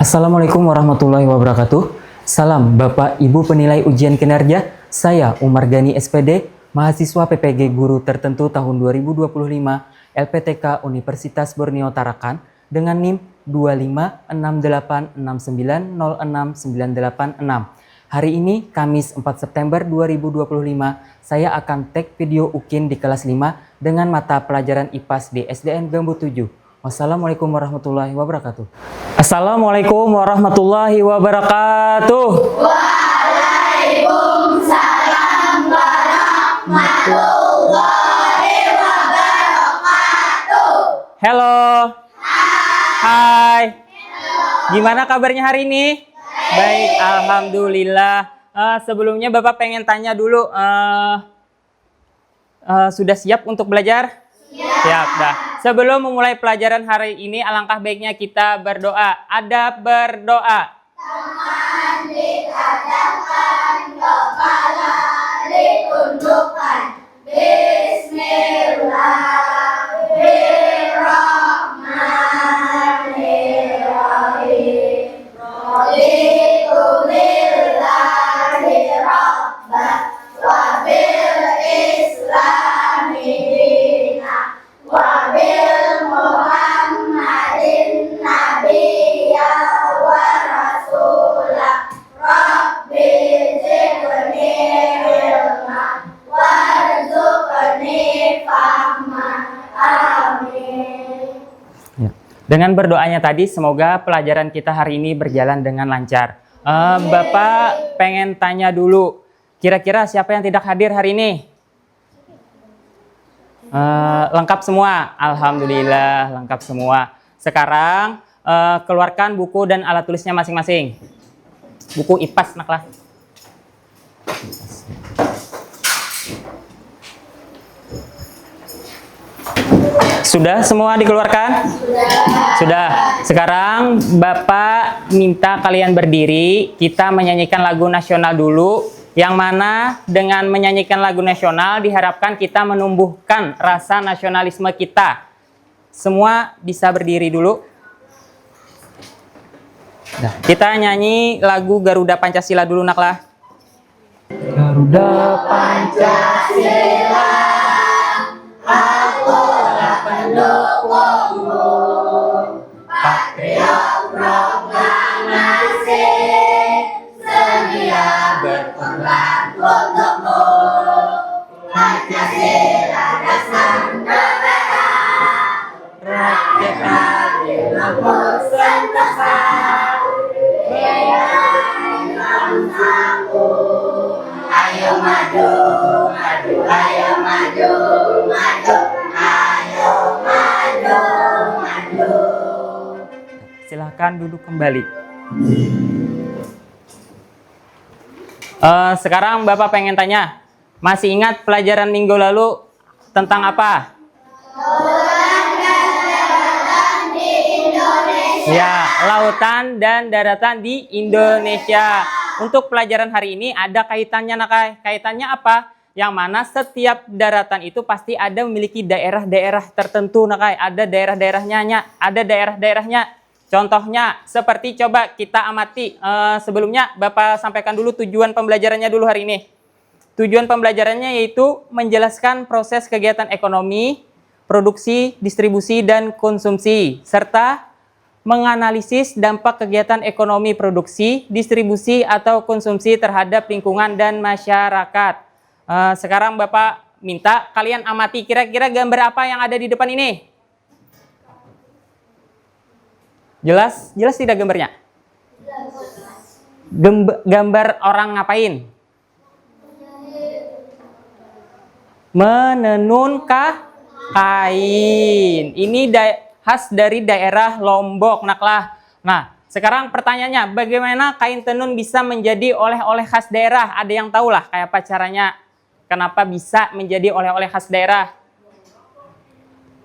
Assalamualaikum warahmatullahi wabarakatuh. Salam Bapak Ibu penilai ujian kinerja. Saya Umar Gani SPD, mahasiswa PPG Guru Tertentu tahun 2025 LPTK Universitas Borneo Tarakan dengan NIM 25686906986. Hari ini Kamis 4 September 2025, saya akan take video UKIN di kelas 5 dengan mata pelajaran IPAS di SDN Gambut 7. Wassalamualaikum warahmatullahi wabarakatuh. Assalamualaikum warahmatullahi wabarakatuh. Waalaikumsalam warahmatullahi wabarakatuh. Halo. Hai. Gimana kabarnya hari ini? Baik, alhamdulillah. Sebelumnya Bapak pengen tanya dulu, sudah siap untuk belajar? Siap, dah. Sebelum memulai pelajaran hari ini, alangkah baiknya kita berdoa. Adab berdoa. Tangan dikadangkan, kepala ditundukkan. Bismillahirrahmanirrahim. Raditu billahi rabbah wa bil islami dina wa bil muhammadin nabiyya wa rasulah. Rabbi zidni ilma warzuqni fahma. Amin. Ya. Dengan berdoanya tadi, semoga pelajaran kita hari ini berjalan dengan lancar. Bapak pengen tanya dulu, kira-kira siapa yang tidak hadir hari ini? Lengkap semua? Alhamdulillah, lengkap semua. Sekarang keluarkan buku dan alat tulisnya masing-masing. Buku IPAS, naklah. Sudah semua dikeluarkan? Sudah. Sekarang Bapak minta kalian berdiri, kita menyanyikan lagu nasional dulu, yang mana dengan menyanyikan lagu nasional diharapkan kita menumbuhkan rasa nasionalisme kita. Semua bisa berdiri dulu. Nah, kita nyanyi lagu Garuda Pancasila dulu, naklah. Garuda Pancasila, Akulah pendukungmu, patriot proklamasi, sedia berkorban untukmu. Pancasila dasar negara, rakyat adil makmur sentosa. Berdaulat bangsaku, ayo maju, maju, ayo maju, maju, ayo maju, maju. Silahkan duduk kembali. Sekarang Bapak pengen tanya, masih ingat pelajaran minggu lalu tentang apa? Ya, lautan dan daratan di Indonesia. Untuk pelajaran hari ini ada kaitannya, Nakai. Kaitannya apa? Yang mana setiap daratan itu pasti ada memiliki daerah-daerah tertentu, Nakai. Ada daerah-daerahnya, ada daerah-daerahnya. Contohnya seperti, coba kita amati. Sebelumnya Bapak sampaikan dulu tujuan pembelajarannya dulu hari ini. Tujuan pembelajarannya yaitu menjelaskan proses kegiatan ekonomi, produksi, distribusi, dan konsumsi, serta menganalisis dampak kegiatan ekonomi produksi, distribusi, atau konsumsi terhadap lingkungan dan masyarakat. Sekarang Bapak minta kalian amati kira-kira gambar apa yang ada di depan ini. Jelas? Jelas tidak gambarnya? Gambar orang ngapain? Menenun kain. Ini khas dari daerah Lombok, naklah. Nah, sekarang pertanyaannya, bagaimana kain tenun bisa menjadi oleh-oleh khas daerah? Ada yang tahu lah kayak apa caranya? Kenapa bisa menjadi oleh-oleh khas daerah?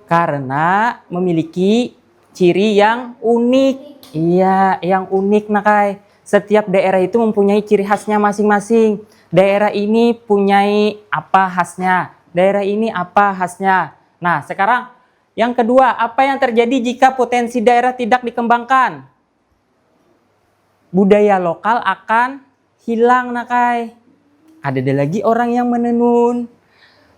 Karena memiliki ciri yang unik. Iya, yang unik, Nakai. Setiap daerah itu mempunyai ciri khasnya masing-masing. Daerah ini punyai apa khasnya? Daerah ini apa khasnya? Nah, sekarang yang kedua, apa yang terjadi jika potensi daerah tidak dikembangkan? budaya lokal akan hilang nakai. Ada lagi orang yang menenun.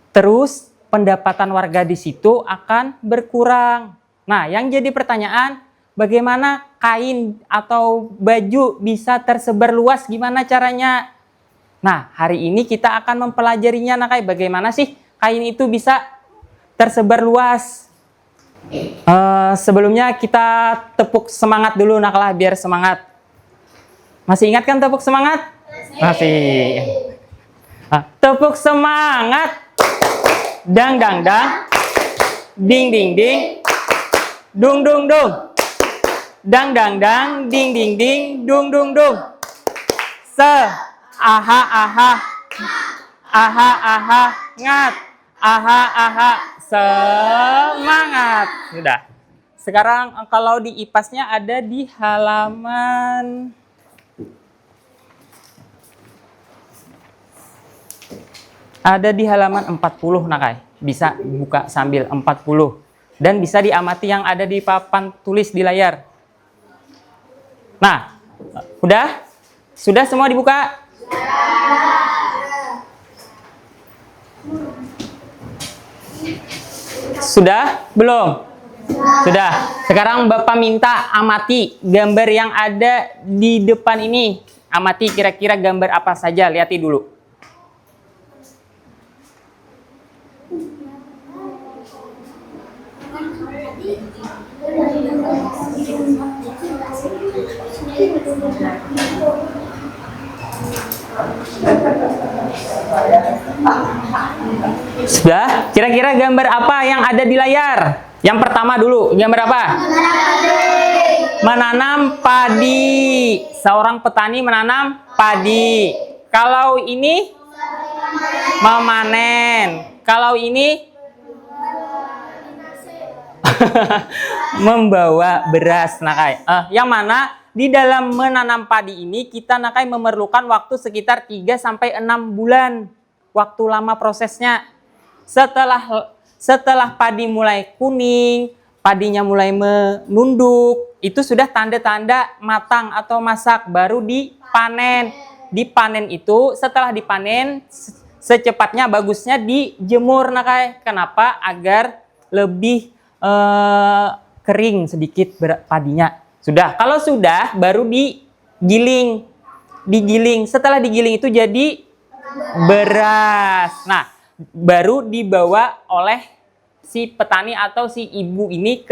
Terus pendapatan warga di situ akan berkurang. Nah, yang jadi pertanyaan, bagaimana kain atau baju bisa tersebar luas? Gimana caranya? Nah, hari ini kita akan mempelajarinya, nakai. Bagaimana sih kain itu bisa tersebar luas? Sebelumnya kita tepuk semangat dulu, naklah, biar semangat. Masih ingat kan tepuk semangat? Masih. Tepuk semangat. Dang dang dang, ding ding ding, dung dung dung, dang dang dang, ding ding ding, dung dung dung. Aha aha, aha aha, ngat, aha aha, semangat. Sudah. Sekarang kalau di IPAS-nya ada di halaman ada di halaman 40, nakai. Bisa buka sambil 40. Dan bisa diamati yang ada di papan tulis di layar. Nah, udah? Sudah semua dibuka? Sudah? Belum? Sudah. Sekarang Bapak minta amati gambar yang ada di depan ini. Amati kira-kira gambar apa saja, lihati dulu. Sudah? Kira-kira gambar apa yang ada di layar? Yang pertama dulu, gambar apa? Menanam padi. Seorang petani menanam padi. Kalau ini memanen. Kalau ini membawa beras, nakai. Yang mana di dalam menanam padi ini kita, nakai, memerlukan waktu sekitar 3 sampai 6 bulan. Waktu lama prosesnya. Setelah padi mulai kuning, padinya mulai menunduk, itu sudah tanda-tanda matang atau masak, baru dipanen. Dipanen itu, setelah dipanen, secepatnya bagusnya dijemur, nakai. Kenapa? Agar lebih kering sedikit padinya. Sudah. Kalau sudah, baru digiling. Setelah digiling itu jadi beras. Nah, baru dibawa oleh si petani atau si ibu ini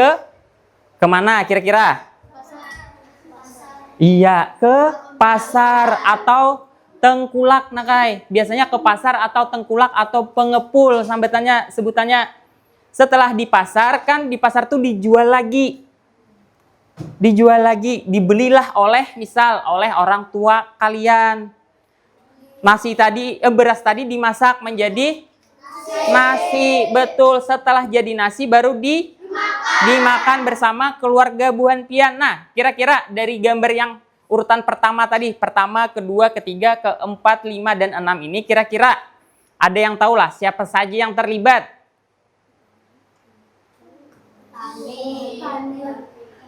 kemana kira-kira? Iya, ke pasar atau tengkulak, nakai. Biasanya ke pasar atau tengkulak atau pengepul sebutannya. Setelah di pasar, kan di pasar tuh dijual lagi. Dibelilah oleh orang tua kalian. Beras tadi dimasak menjadi nasi. Betul, setelah jadi nasi baru dimakan bersama keluarga buhan pian. Nah, kira-kira dari gambar yang urutan pertama tadi, pertama, kedua, ketiga, keempat, 5, dan 6 ini, kira-kira ada yang tahu lah siapa saja yang terlibat?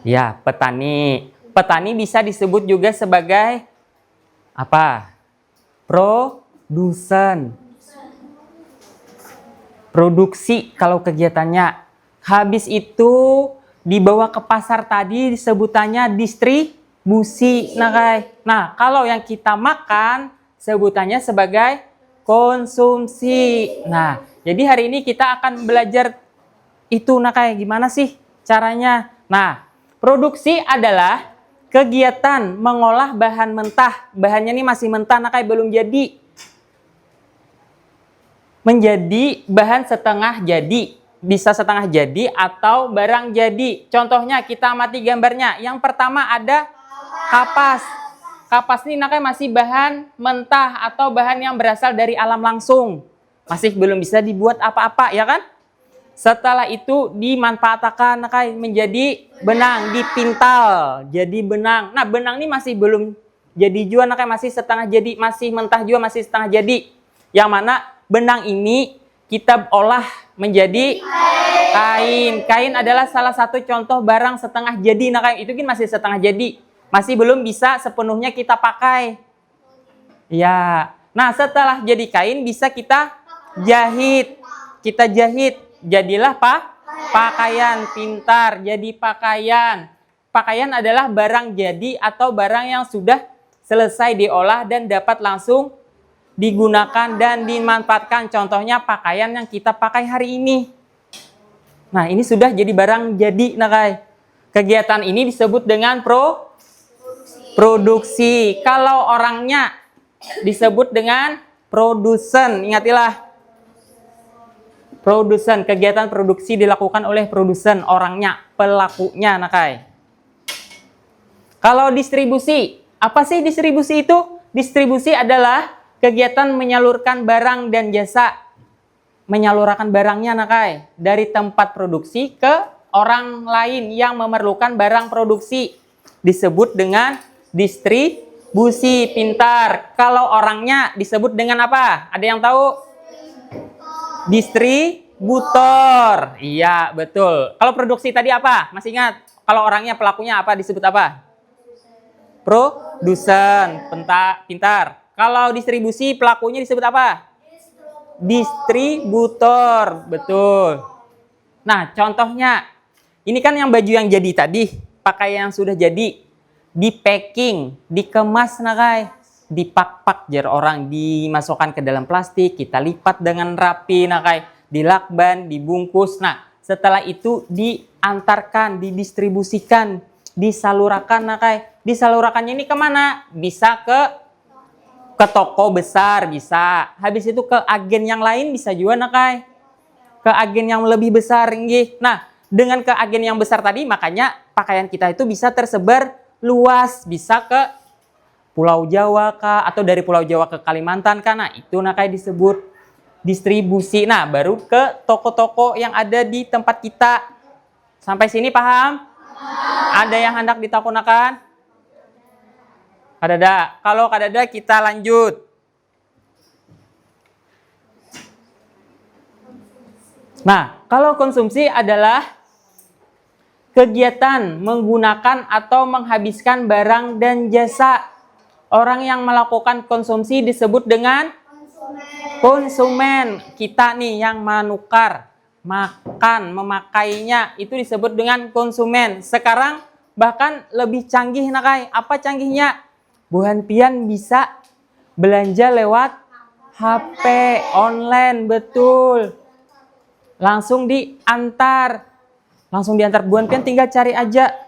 Ya, petani. Petani bisa disebut juga sebagai apa? Produksi kalau kegiatannya. Habis itu dibawa ke pasar tadi disebutannya distribusi, nakai. Nah, kalau yang kita makan sebutannya sebagai konsumsi. Nah, jadi hari ini kita akan belajar itu, nakai, gimana sih caranya? Nah, produksi adalah kegiatan mengolah bahan mentah. Bahannya ini masih mentah, nakai, belum jadi. Menjadi bahan setengah jadi. Bisa setengah jadi atau barang jadi. Contohnya kita amati gambarnya. Yang pertama ada kapas. Kapas ini, nakai, masih bahan mentah atau bahan yang berasal dari alam langsung. Masih belum bisa dibuat apa-apa, ya kan? Setelah itu dimanfaatkan, nakai, menjadi benang, dipintal jadi benang. Nah, benang ini masih belum jadi juga, nakai, masih setengah jadi, masih mentah juga, masih setengah jadi. Yang mana benang ini kita olah menjadi kain. Kain adalah salah satu contoh barang setengah jadi, nakai. Itu kan masih setengah jadi. Masih belum bisa sepenuhnya kita pakai. Ya. Nah, setelah jadi kain bisa kita jahit. Kita jahit. Jadilah pakaian. Pintar, jadi pakaian. Pakaian adalah barang jadi atau barang yang sudah selesai diolah dan dapat langsung digunakan dan dimanfaatkan. Contohnya pakaian yang kita pakai hari ini. Nah, ini sudah jadi barang jadi, Nakai. Kegiatan ini disebut dengan produksi. Kalau orangnya disebut dengan produsen. Ingatilah. Produsen, kegiatan produksi dilakukan oleh produsen, orangnya, pelakunya, Nakai. Kalau distribusi, apa sih distribusi itu? Distribusi adalah kegiatan menyalurkan barang dan jasa. Menyalurkan barangnya, Nakai, dari tempat produksi ke orang lain yang memerlukan barang produksi. Disebut dengan distribusi. Pintar. Kalau orangnya disebut dengan apa? Ada yang tahu? Distributor. Iya, betul. Kalau produksi tadi apa? Masih ingat? Kalau orangnya, pelakunya apa? Disebut apa? Produsen. Pintar. Kalau distribusi, pelakunya disebut apa? Distributor. Betul. Nah, contohnya. Ini kan yang baju yang jadi tadi. Pakaian yang sudah jadi. Di packing. Dikemas, Nakai. Dipak-pak jar orang, dimasukkan ke dalam plastik, kita lipat dengan rapi, Nakai, dilakban, dibungkus. Nah, setelah itu diantarkan, didistribusikan, disalurkan, Nakai. Disalurkannya ini kemana? Bisa ke toko besar, bisa. Habis itu ke agen yang lain bisa juga, Nakai. Ke agen yang lebih besar, nggih. Nah, dengan ke agen yang besar tadi, makanya pakaian kita itu bisa tersebar luas, bisa ke Pulau Jawa kah, atau dari Pulau Jawa ke Kalimantan kah. Nah, itu, Nakai, disebut distribusi. Nah, baru ke toko-toko yang ada di tempat kita. Sampai sini paham? Ada yang hendak ditakunakan? Kadada. Kalau kadada kita lanjut. Nah, kalau konsumsi adalah kegiatan menggunakan atau menghabiskan barang dan jasa. Orang yang melakukan konsumsi disebut dengan konsumen. Kita nih yang menukar, makan, memakainya, itu disebut dengan konsumen. Sekarang bahkan lebih canggih, Nakai. Apa canggihnya? Buhan pian bisa belanja lewat HP online, betul. Langsung diantar. Buhan pian tinggal cari aja.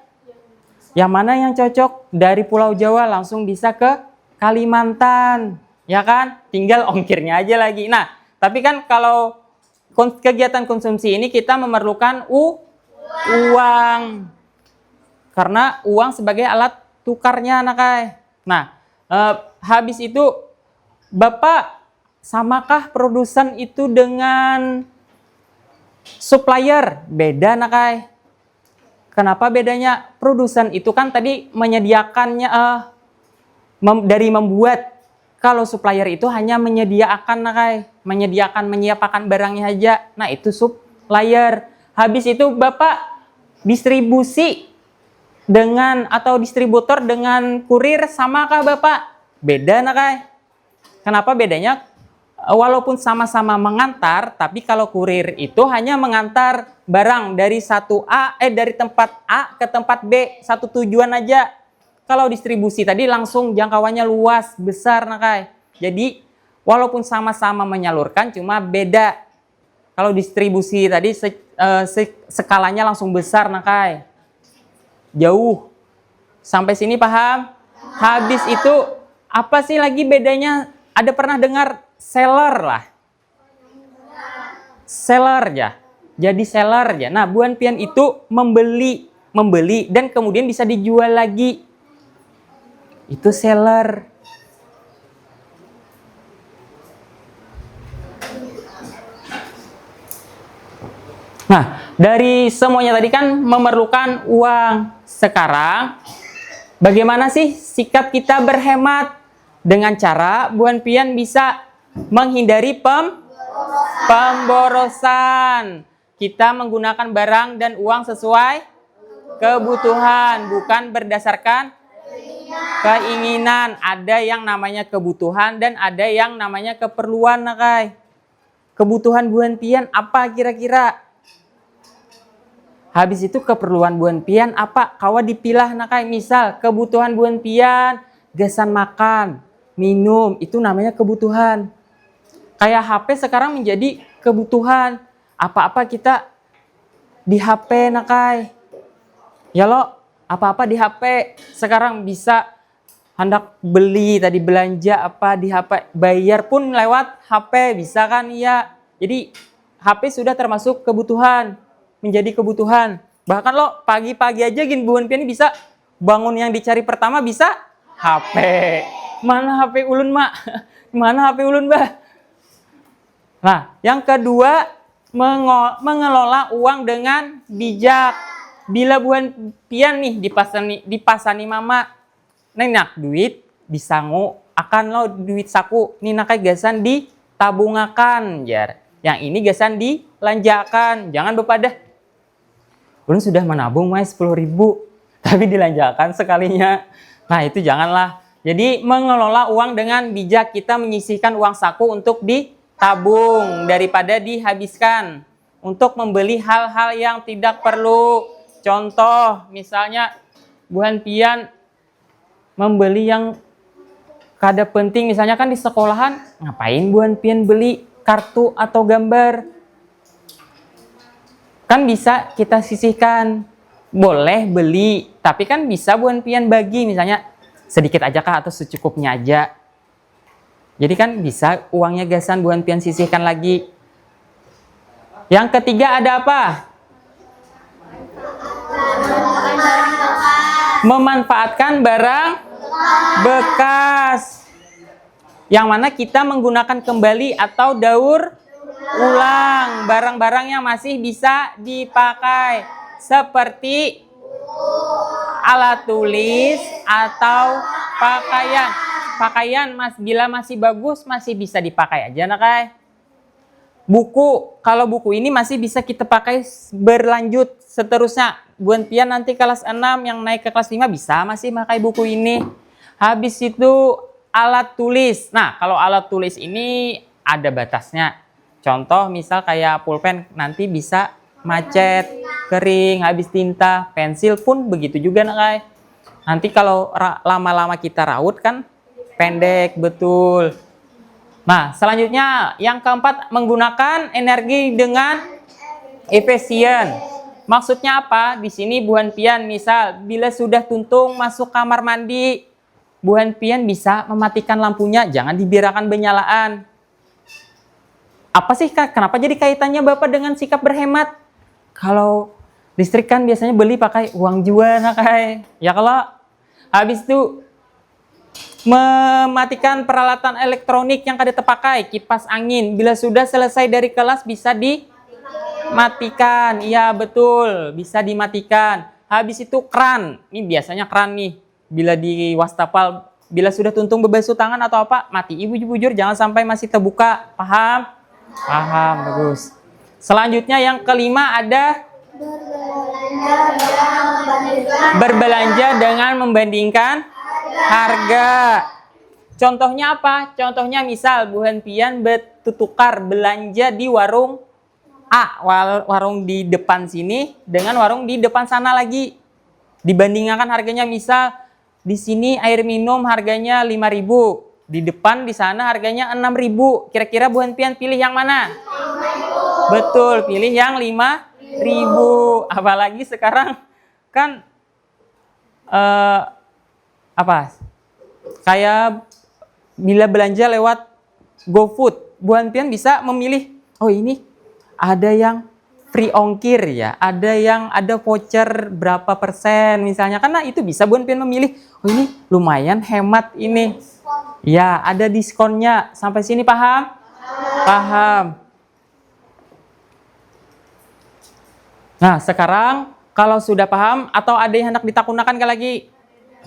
Yang mana yang cocok dari Pulau Jawa langsung bisa ke Kalimantan, ya kan? Tinggal ongkirnya aja lagi. Nah, tapi kan kalau kegiatan konsumsi ini kita memerlukan uang. Karena uang sebagai alat tukarnya, Nakai. Nah, habis itu Bapak, samakah produsen itu dengan supplier? Beda, Nakai. Kenapa bedanya? Produsen itu kan tadi menyediakannya dari membuat. Kalau supplier itu hanya menyediakan, Nakai. Menyiapkan barangnya aja. Nah, itu supplier. Habis itu Bapak distribusi dengan atau distributor dengan kurir, samakah Bapak? Beda, Nakai. Kenapa bedanya? Walaupun sama-sama mengantar, tapi kalau kurir itu hanya mengantar barang dari dari tempat A ke tempat B, satu tujuan aja. Kalau distribusi tadi langsung jangkauannya luas, besar, Nakai. Jadi walaupun sama-sama menyalurkan, cuma beda. Kalau distribusi tadi skalanya langsung besar, Nakai. Jauh. Sampai sini paham? Habis itu apa sih lagi bedanya? Ada pernah dengar seller lah. Seller ya. Jadi seller ya. Nah, buan pian itu membeli dan kemudian bisa dijual lagi. Itu seller. Nah, dari semuanya tadi kan memerlukan uang. Sekarang bagaimana sih sikap kita berhemat? Dengan cara buan pian bisa menghindari pemborosan. Kita menggunakan barang dan uang sesuai kebutuhan, bukan berdasarkan keinginan. Ada yang namanya kebutuhan dan ada yang namanya keperluan, Nakai. Kebutuhan buan pian apa kira-kira? Habis itu keperluan buan pian apa? Kawa dipilah, Nakai. Misal kebutuhan buan pian, gasan makan, minum, itu namanya kebutuhan. Kayak HP sekarang menjadi kebutuhan. Apa-apa kita di HP, Nakai. Ya lo, apa-apa di HP. Sekarang bisa hendak beli, tadi belanja apa di HP. Bayar pun lewat HP, bisa kan? Iya. Jadi HP sudah termasuk kebutuhan. Menjadi kebutuhan. Bahkan lo pagi-pagi aja gini buan pian bisa bangun yang dicari pertama bisa HP. Mana HP ulun, Mak? Mana HP ulun, Bah? Nah, yang kedua, mengelola uang dengan bijak. Bila buan pian nih dipasani mama, nenak duit disangu akan lo duit saku, nih nakai gasan ditabungakan, jar. Yang ini gasan dilanjakan, jangan bepadah. Ulun sudah menabung mai 10.000, tapi dilanjakan sekalinya. Nah, itu janganlah. Jadi mengelola uang dengan bijak, kita menyisihkan uang saku untuk ditabung daripada dihabiskan untuk membeli hal-hal yang tidak perlu. Contoh, misalnya buan pian membeli yang kada penting, misalnya kan di sekolahan, ngapain buan pian beli kartu atau gambar? Kan bisa kita sisihkan, boleh beli, tapi kan bisa buan pian bagi, misalnya sedikit aja kah atau secukupnya aja. Jadi kan bisa uangnya gasan buan pian sisihkan lagi. Yang ketiga ada apa? Memanfaatkan barang bekas. Yang mana kita menggunakan kembali atau daur ulang barang-barang yang masih bisa dipakai. Seperti alat tulis atau pakaian. Pakaian bila masih bagus masih bisa dipakai aja, Nakai. Buku, kalau buku ini masih bisa kita pakai berlanjut seterusnya. Buan pian nanti kelas 6 yang naik ke kelas 5 bisa masih pakai buku ini. Habis itu alat tulis. Nah, kalau alat tulis ini ada batasnya. Contoh misal kayak pulpen nanti bisa macet, kering, habis tinta. Pensil pun begitu juga, Nakai. Nanti kalau lama-lama kita raut kan pendek, betul. Nah, selanjutnya yang keempat, menggunakan energi dengan efisien. Maksudnya apa? Di sini buan pian misal bila sudah tuntung masuk kamar mandi, buan pian bisa mematikan lampunya, jangan dibiarkan benyalaan. Apa sih Kak? Kenapa jadi kaitannya Bapak dengan sikap berhemat? Kalau listrik kan biasanya beli pakai uang jual, Kak. Ya kalau habis itu mematikan peralatan elektronik yang kada terpakai, kipas angin. Bila sudah selesai dari kelas bisa dimatikan. Iya betul, bisa dimatikan. Habis itu keran. Ini biasanya keran nih. Bila di wastafel, bila sudah tuntung bebasuh tangan atau apa, mati. Ibu bujur jangan sampai masih terbuka. Paham? Paham, bagus. Selanjutnya yang kelima ada berbelanja dengan membandingkan harga. Contohnya apa? Contohnya misal buhan pian bertukar belanja di warung A, warung di depan sini dengan warung di depan sana lagi. Dibandingkan harganya, misal di sini air minum harganya 5.000, di depan di sana harganya 6.000. Kira-kira buhan pian pilih yang mana? 5.000. Betul, pilih yang 5.000. Apalagi sekarang kan kayak bila belanja lewat GoFood, buan pian bisa memilih, oh ini ada yang free ongkir ya, ada yang ada voucher berapa persen misalnya, karena itu bisa buan pian memilih, oh ini lumayan hemat ini. Ya, ada diskonnya. Sampai sini paham? Paham. Nah, sekarang kalau sudah paham atau ada yang hendak ditakunakan lagi?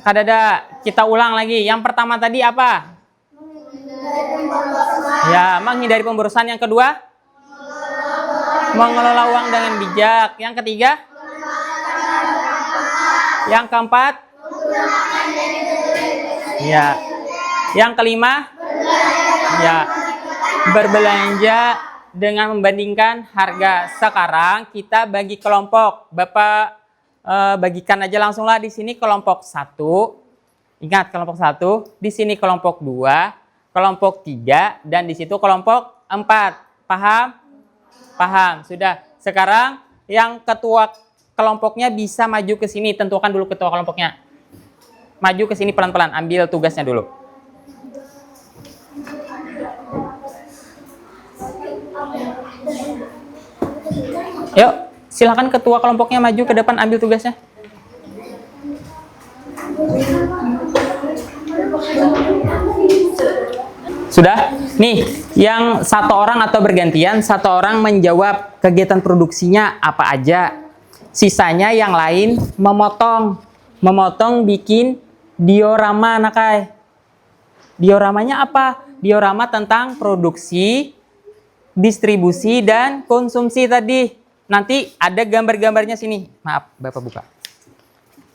Kadada, kita ulang lagi. Yang pertama tadi apa? Ya, menghindari pemborosan. Yang kedua? Mengelola uang dengan bijak. Yang ketiga? Yang keempat? Ya. Yang kelima, ya, berbelanja dengan membandingkan harga. Sekarang kita bagi kelompok. Bapak bagikan aja langsung lah di sini kelompok 1. Ingat kelompok 1, di sini kelompok 2, kelompok 3, dan di situ kelompok 4. Paham? Paham. Sudah. Sekarang yang ketua kelompoknya bisa maju ke sini. Tentukan dulu ketua kelompoknya. Maju ke sini pelan-pelan, ambil tugasnya dulu. Yuk, silakan ketua kelompoknya maju ke depan, ambil tugasnya. Sudah? Nih, yang satu orang atau bergantian, satu orang menjawab kegiatan produksinya apa aja. Sisanya yang lain memotong. Memotong bikin diorama, Nakai. Dioramanya apa? Diorama tentang produksi, distribusi, dan konsumsi tadi. Nanti ada gambar-gambarnya sini. Maaf, Bapak buka.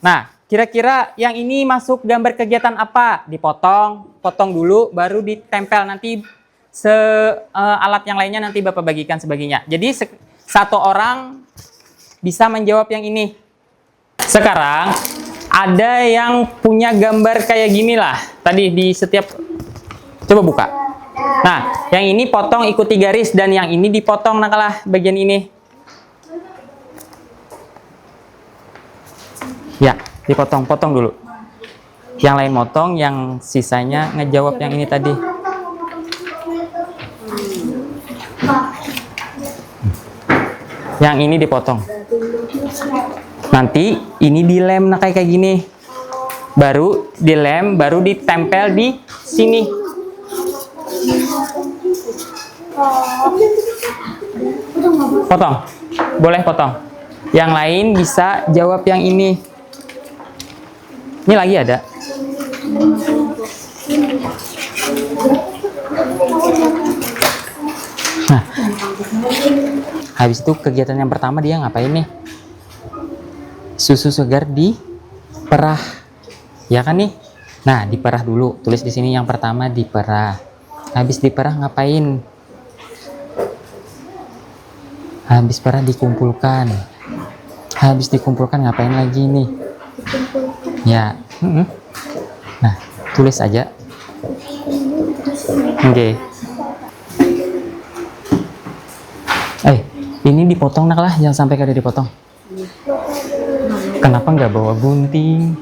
Nah, kira-kira yang ini masuk gambar kegiatan apa? Dipotong, potong dulu, baru ditempel. Nanti alat yang lainnya nanti Bapak bagikan sebagainya. Jadi satu orang bisa menjawab yang ini. Sekarang ada yang punya gambar kayak gini lah. Tadi di setiap, coba buka. Nah, yang ini potong ikuti garis dan yang ini dipotong nakalah bagian ini. Ya, dipotong dulu. Yang lain motong, yang sisanya ngejawab yang ini tadi. Yang ini dipotong. Nanti ini dilem nah kayak gini. Baru dilem, baru ditempel di sini. Potong. Boleh potong. Yang lain bisa jawab yang ini. Ini lagi ada. Nah, habis itu kegiatan yang pertama dia ngapain nih? Susu segar diperah, ya kan nih? Nah, diperah dulu. Tulis di sini yang pertama diperah. Habis diperah ngapain? Habis perah dikumpulkan. Habis dikumpulkan ngapain lagi nih? Ya, nah tulis aja. Oke. Ini dipotong nak lah, jangan sampai kada dipotong. Kenapa nggak bawa gunting?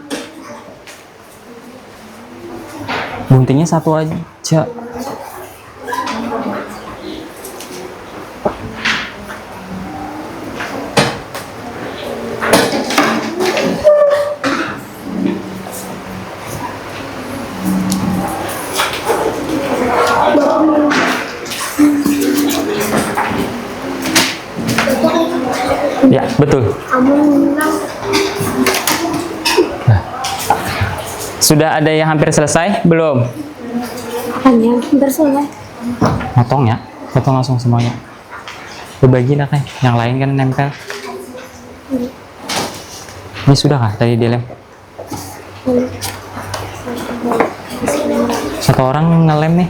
Guntingnya satu aja. Ya, betul. Nah, sudah ada yang hampir selesai? Belum? Hanya hampir selesai. Potong ya? Potong langsung semuanya. Berbagi lah kayak. Yang lain kan nempel. Ini sudah kah tadi dilem? Satu orang ngelem nih.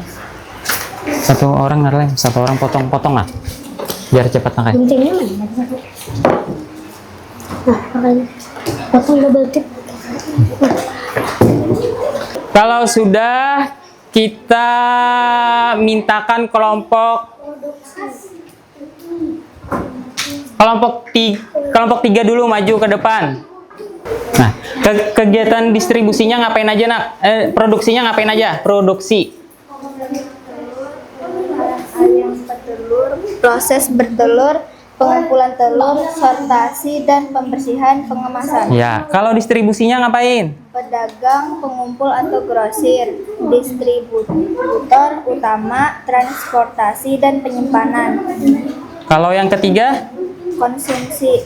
Satu orang ngelem, satu orang potong-potong lah. Biar cepat nak kayak. Guntingnya mana? Nah, makanya potong double tip. Kalau sudah, kita mintakan kelompok tiga dulu maju ke depan. Nah, kegiatan distribusinya ngapain aja nak? Produksinya ngapain aja? Produksi. Proses bertelur, pengumpulan telur, sortasi, dan pembersihan pengemasan. Ya, kalau distribusinya ngapain? Pedagang, pengumpul atau grosir, distributor utama, transportasi, dan penyimpanan. Kalau yang ketiga? Konsumsi,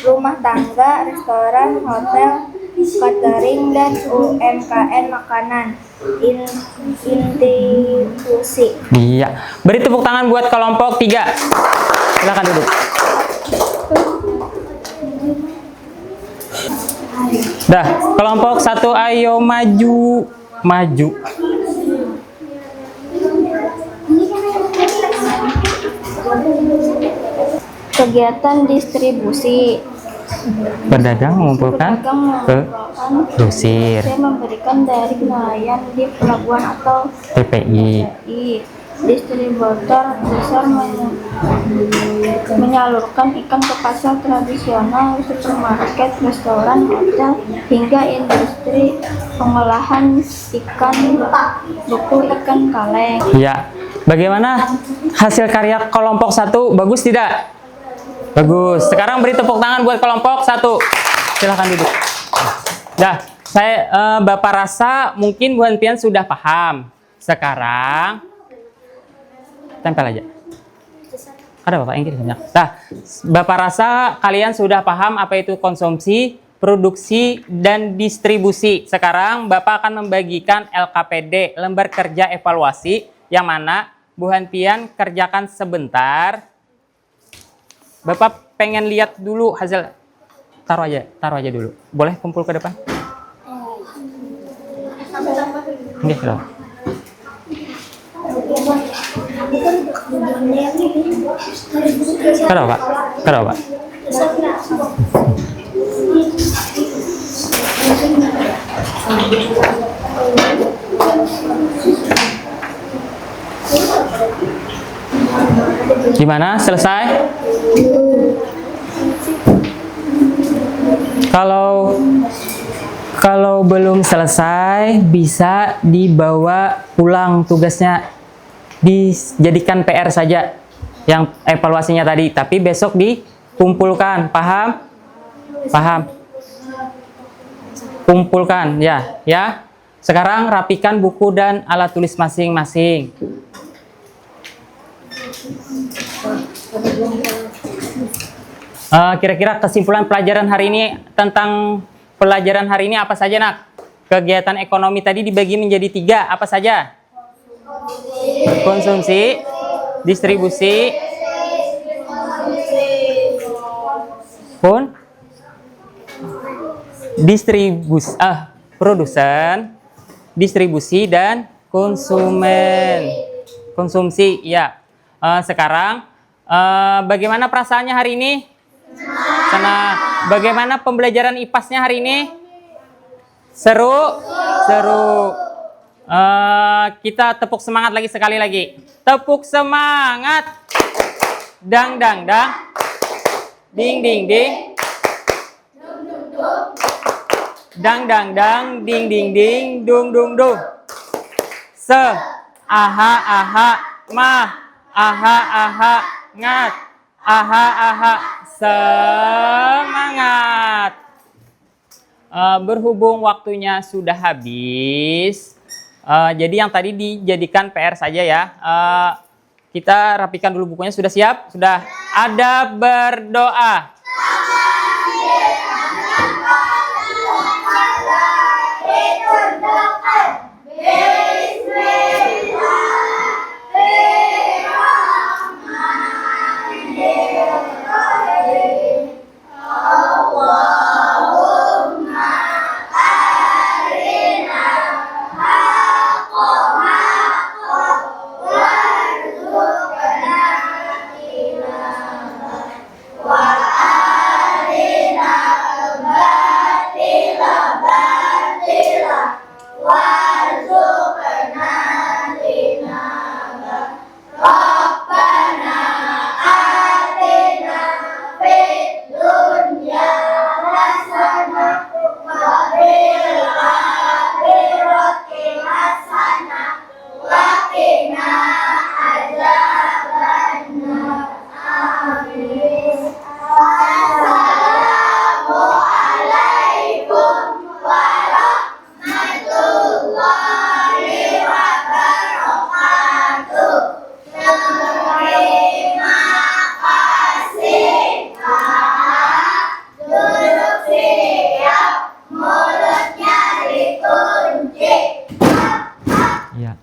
rumah tangga, restoran, hotel, catering, dan UMKM makanan. Institusi. Iya. Beri tepuk tangan buat kelompok 3. Silakan duduk. Dah, kelompok 1 ayo maju. Maju. Kegiatan distribusi. Berdagang mengumpulkan Pedagang ke mengumpulkan grosir. saya memberikan dari nelayan di pelabuhan atau PPI. Distributor besar menyalurkan ikan ke pasar tradisional, supermarket, restoran, hotel, hingga industri pengolahan ikan beku, ikan kaleng. Ya. Bagaimana hasil karya kelompok 1? Bagus tidak? Bagus. Sekarang beri tepuk tangan buat kelompok 1. Silahkan duduk. Dah, Bapak rasa mungkin Bu Hanpian sudah paham. Sekarang tempel aja. Ada Bapak yang kiri banyak. Nah, Bapak rasa kalian sudah paham apa itu konsumsi, produksi, dan distribusi. Sekarang Bapak akan membagikan LKPD, lembar kerja evaluasi, yang mana Bu Hanpian kerjakan sebentar. Bapak pengen lihat dulu hasil. Taruh aja dulu. Boleh kumpul ke depan? Oke, sudah. Kenapa, Pak? Kenapa, Pak? Gimana? Selesai? Kalau belum selesai, bisa dibawa pulang tugasnya. Dijadikan PR saja yang evaluasinya tadi, tapi besok dikumpulkan. Paham? Paham? Kumpulkan ya. Sekarang rapikan buku dan alat tulis masing-masing. Kira-kira kesimpulan pelajaran hari ini tentang pelajaran hari ini apa saja, Nak? Kegiatan ekonomi tadi dibagi menjadi 3, apa saja? Konsumsi, distribusi, produsen, distribusi, dan konsumen. Konsumsi, ya. Sekarang, bagaimana perasaannya hari ini? Senang. Bagaimana pembelajaran IPAS-nya hari ini? Seru? Seru. Kita tepuk semangat lagi sekali lagi. Tepuk semangat. Dang dang dang. Ding ding ding. Dang dang dang. Ding ding ding. Dung dung dung. Se. Aha aha. Ma. Aha aha. Ngat. Aha aha. Semangat. Berhubung waktunya sudah habis, jadi yang tadi dijadikan PR saja ya. Kita rapikan dulu bukunya. Sudah siap? Sudah. Ada berdoa.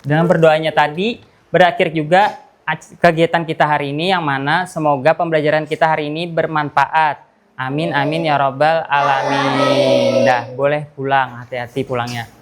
Dengan berdoanya tadi berakhir juga kegiatan kita hari ini, yang mana semoga pembelajaran kita hari ini bermanfaat. Amin amin ya robbal alamin. Dah boleh pulang, hati-hati pulangnya.